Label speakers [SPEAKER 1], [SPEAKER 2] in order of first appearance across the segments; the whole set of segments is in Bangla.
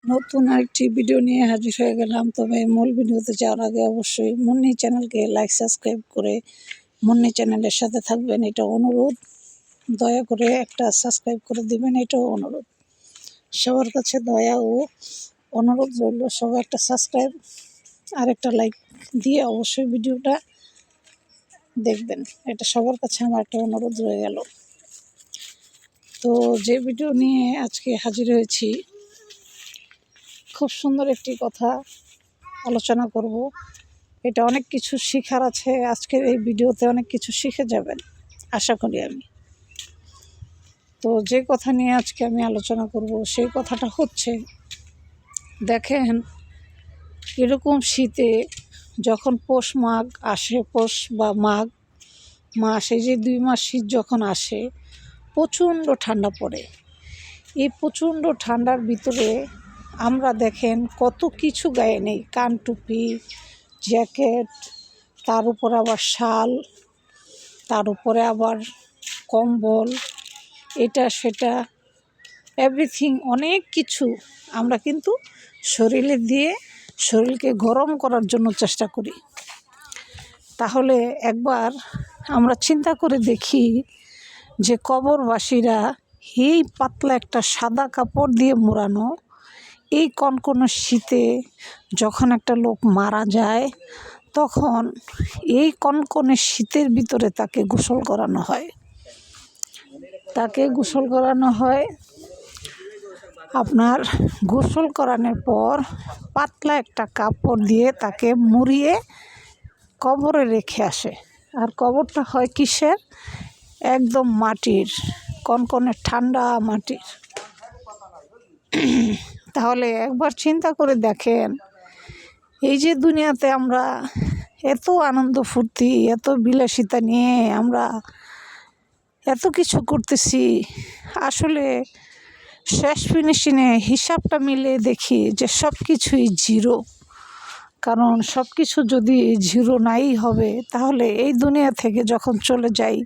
[SPEAKER 1] নতুন আরেকটি ভিডিও নিয়ে হাজির হয়ে গেলাম। তবে মূল ভিডিওতে যাওয়ার আগে অবশ্যই মুন্নি চ্যানেলকে লাইক সাবস্ক্রাইব করে মুন্নি চ্যানেলের সাথে থাকবেন, এটা অনুরোধ। দয়া করে একটা সাবস্ক্রাইব করে দিবেন, এটাও অনুরোধ। সবার কাছে দয়া ও অনুরোধ রইল, সবাই একটা সাবস্ক্রাইব আর একটা লাইক দিয়ে অবশ্যই ভিডিওটা দেখবেন, এটা সবার কাছে আমার একটা অনুরোধ রয়ে গেল। তো যে ভিডিও নিয়ে আজকে হাজির হয়েছি, খুব সুন্দর একটি কথা আলোচনা করব। এটা অনেক কিছু শেখার আছে, আজকের এই ভিডিওতে অনেক কিছু শিখে যাবেন আশা করি আমি। তো যে কথা নিয়ে আজকে আমি আলোচনা করব সেই কথাটা হচ্ছে, দেখেন এরকম শীতে যখন পৌষ মাঘ আসে, পৌষ বা মাঘ মাস, এই যে 2 মাস শীত যখন আসে, প্রচণ্ড ঠান্ডা পড়ে। এই প্রচণ্ড ঠান্ডার ভিতরে আমরা দেখেন কত কিছু গায়ে নেই, কান টুপি, জ্যাকেট, তার উপরে আবার শাল, তার উপরে আবার কম্বল, এটা সেটা এভরিথিং, অনেক কিছু আমরা কিন্তু শরীরে দিয়ে শরীরকে গরম করার জন্য চেষ্টা করি। তাহলে একবার আমরা চিন্তা করে দেখি যে কবরবাসীরা এই পাতলা একটা সাদা কাপড় দিয়ে মোড়ানো এই কনকনে শীতে যখন একটা লোক মারা যায়, তখন এই কনকনে শীতের ভিতরে তাকে গোসল করানো হয়। আপনার গোসল করানোর পর পাতলা একটা কাপড় দিয়ে তাকে মুড়িয়ে কবরে রেখে আসে। আর কবরটা হয় কিসের? একদম মাটির, কনকনে ঠান্ডা মাটির। তাহলে একবার চিন্তা করে দেখেন, এই যে দুনিয়াতে আমরা এত আনন্দ ফুর্তি, এত বিলাসিতা নিয়ে আমরা এত কিছু করতেছি, আসলে শেষ ফিনিশিংয়ে হিসাবটা মিলে দেখি যে সব কিছুই জিরো। কারণ সব কিছু যদি জিরো নাই হবে, তাহলে এই দুনিয়া থেকে যখন চলে যাই,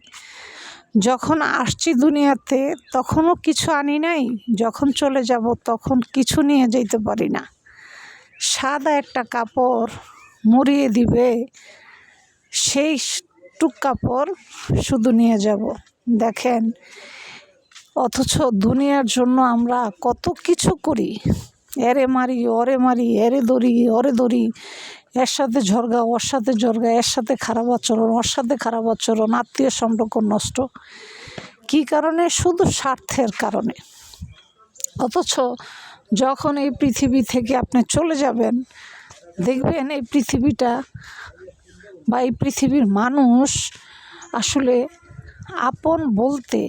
[SPEAKER 1] যখন আসছি দুনিয়াতে তখনও কিছু আনি নাই, যখন চলে যাব তখন কিছু নিয়ে যেতে পারি না। সাদা একটা কাপড় মুড়িয়ে দিবে, সেই টুক কাপড় শুধু নিয়ে যাব। দেখেন, অথচ দুনিয়ার জন্য আমরা কত কিছু করি, এরে মারি ওরে মারি, এরে ধরি ওরে ধরি, এর সাথে ঝরগা ওর সাথে ঝরগা, এর সাথে খারাপ আচরণ ওর সাথে খারাপ আচরণ, আত্মীয় সম্পর্ক নষ্ট। কী কারণে? শুধু স্বার্থের কারণে। অথচ যখন এই পৃথিবী থেকে আপনি চলে যাবেন, দেখবেন এই পৃথিবীটা বা এই পৃথিবীর মানুষ আসলে আপন বলতে,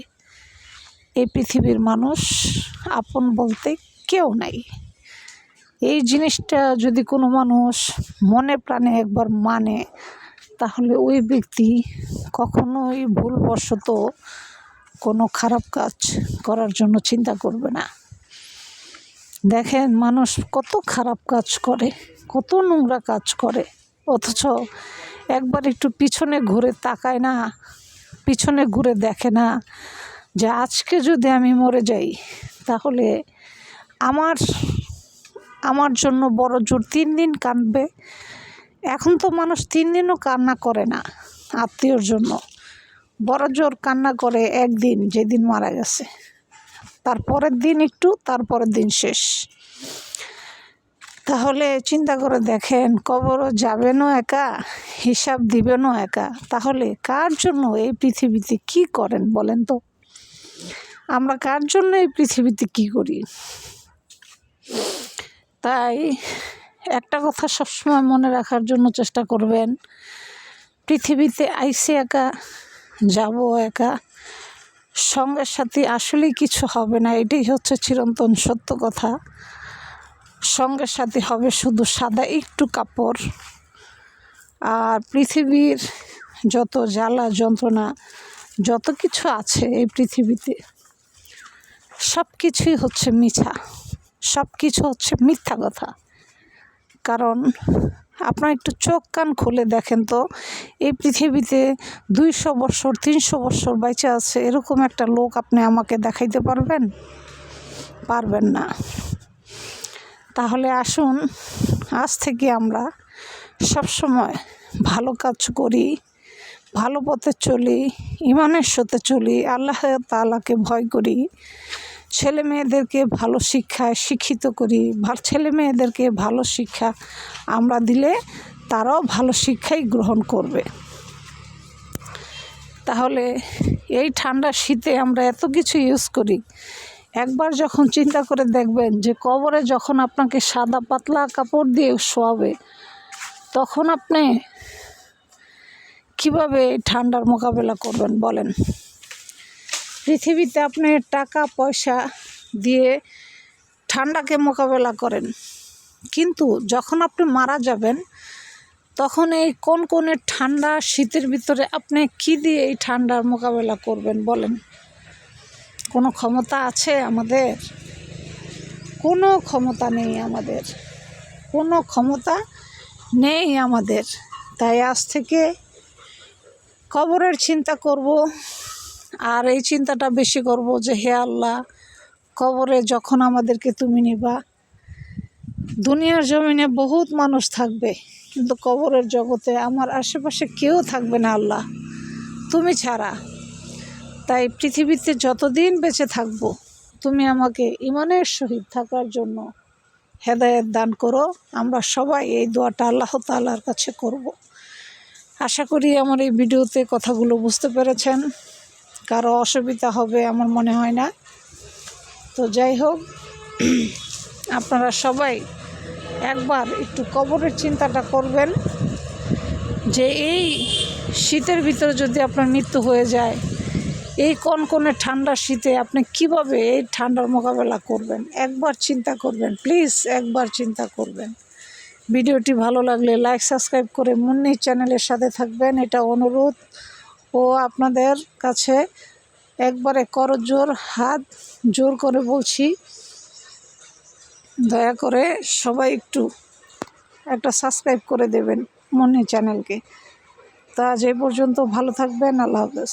[SPEAKER 1] এই পৃথিবীর মানুষ আপন বলতে কেউ নাই। এই জিনিসটা যদি কোনো মানুষ মনে প্রাণে একবার মানে, তাহলে ওই ব্যক্তি কখনোই ভুলবশত কোনো খারাপ কাজ করার জন্য চিন্তা করবে না। দেখেন মানুষ কত খারাপ কাজ করে, কত নোংরা কাজ করে, অথচ একবার একটু পিছনে ঘুরে তাকায় না, পিছনে ঘুরে দেখে না যে আজকে যদি আমি মরে যাই, তাহলে আমার জন্য বড় জোর 3 দিন কাঁদবে। এখন তো মানুষ 3 দিনও কান্না করে না আত্মীয়র জন্য, বড় জোর কান্না করে একদিন, যেদিন মারা গেছে, তারপরের দিন একটু, তারপরের দিন শেষ। তাহলে চিন্তা করে দেখেন, কবরও যাবেনও একা, হিসাব দিবেনও একা। তাহলে কার জন্য এই পৃথিবীতে কি করেন বলেন তো? আমরা কার জন্য এই পৃথিবীতে কি করি? তাই একটা কথা সবসময় মনে রাখার জন্য চেষ্টা করবেন, পৃথিবীতে আইসে একা, যাব একা, সঙ্গের সাথে আসলেই কিছু হবে না। এটাই হচ্ছে চিরন্তন সত্য কথা। সঙ্গের সাথে হবে শুধু সাদা একটু কাপড়। আর পৃথিবীর যত জ্বালা যন্ত্রণা, যত কিছু আছে এই পৃথিবীতে, সব কিছুই হচ্ছে মিছা, সব কিছু হচ্ছে মিথ্যা কথা। কারণ আপনার একটু চোখ কান খুলে দেখেন তো, এই পৃথিবীতে 200 বছর 300 বছর বেঁচে আছে এরকম একটা লোক আপনি আমাকে দেখাইতে পারবেন? পারবেন না। তাহলে আসুন আজ থেকে আমরা সবসময় ভালো কাজ করি, ভালো পথে চলি, ইমানের সাথে চলি, আল্লাহ তাআলাকে ভয় করি, ছেলে মেয়েদেরকে ভালো শিক্ষায় শিক্ষিত করি। ছেলে মেয়েদেরকে ভালো শিক্ষা আমরা দিলে তারাও ভালো শিক্ষাই গ্রহণ করবে। তাহলে এই ঠান্ডা শীতে আমরা এত কিছু ইউজ করি, একবার যখন চিন্তা করে দেখবেন যে কবরে যখন আপনাকে সাদা পাতলা কাপড় দিয়ে শোয়াবে, তখন আপনি কিভাবে এই ঠান্ডার মোকাবেলা করবেন বলেন? পৃথিবীতে আপনি টাকা পয়সা দিয়ে ঠান্ডাকে মোকাবেলা করেন, কিন্তু যখন আপনি মারা যাবেন তখন এই কোন ঠান্ডা শীতের ভিতরে আপনি কি দিয়ে এই ঠান্ডার মোকাবেলা করবেন বলেন? কোনো ক্ষমতা আছে আমাদের? কোনো ক্ষমতা নেই আমাদের, কোনো ক্ষমতা নেই আমাদের। তাই আজ থেকে কবরের চিন্তা করব, আর এই চিন্তাটা বেশি করব যে হে আল্লাহ, কবরে যখন আমাদেরকে তুমি নিবা, দুনিয়ার জমিনে বহুত মানুষ থাকবে, কিন্তু কবরের জগতে আমার আশেপাশে কেউ থাকবে না আল্লাহ, তুমি ছাড়া। তাই পৃথিবীতে যতদিন বেঁচে থাকব, তুমি আমাকে ইমানের সহিত থাকার জন্য হেদায়েত দান করো। আমরা সবাই এই দোয়াটা আল্লাহ তাআলার কাছে করব। আশা করি আমার এই ভিডিওতে কথাগুলো বুঝতে পেরেছেন, কারো অসুবিধা হবে আমার মনে হয় না। তো যাই হোক, আপনারা সবাই একবার একটু কবরের চিন্তাটা করবেন যে এই শীতের ভিতরে যদি আপনার মৃত্যু হয়ে যায়, এই কনকনে ঠান্ডা শীতে আপনি কিভাবে এই ঠান্ডার মোকাবেলা করবেন, একবার চিন্তা করবেন, প্লিজ একবার চিন্তা করবেন। ভিডিওটি ভালো লাগলে লাইক সাবস্ক্রাইব করে মুন্নি চ্যানেলের সাথে থাকবেন, এটা অনুরোধ। ও আপনাদের কাছে একবারে করজোর হাত জোর করে বলছি, দয়া করে সবাই একটু একটা সাবস্ক্রাইব করে দেবেন মুন্নি চ্যানেলকে। তা আজ এই পর্যন্ত, ভালো থাকবেন, আল্লাহ হাফেজ।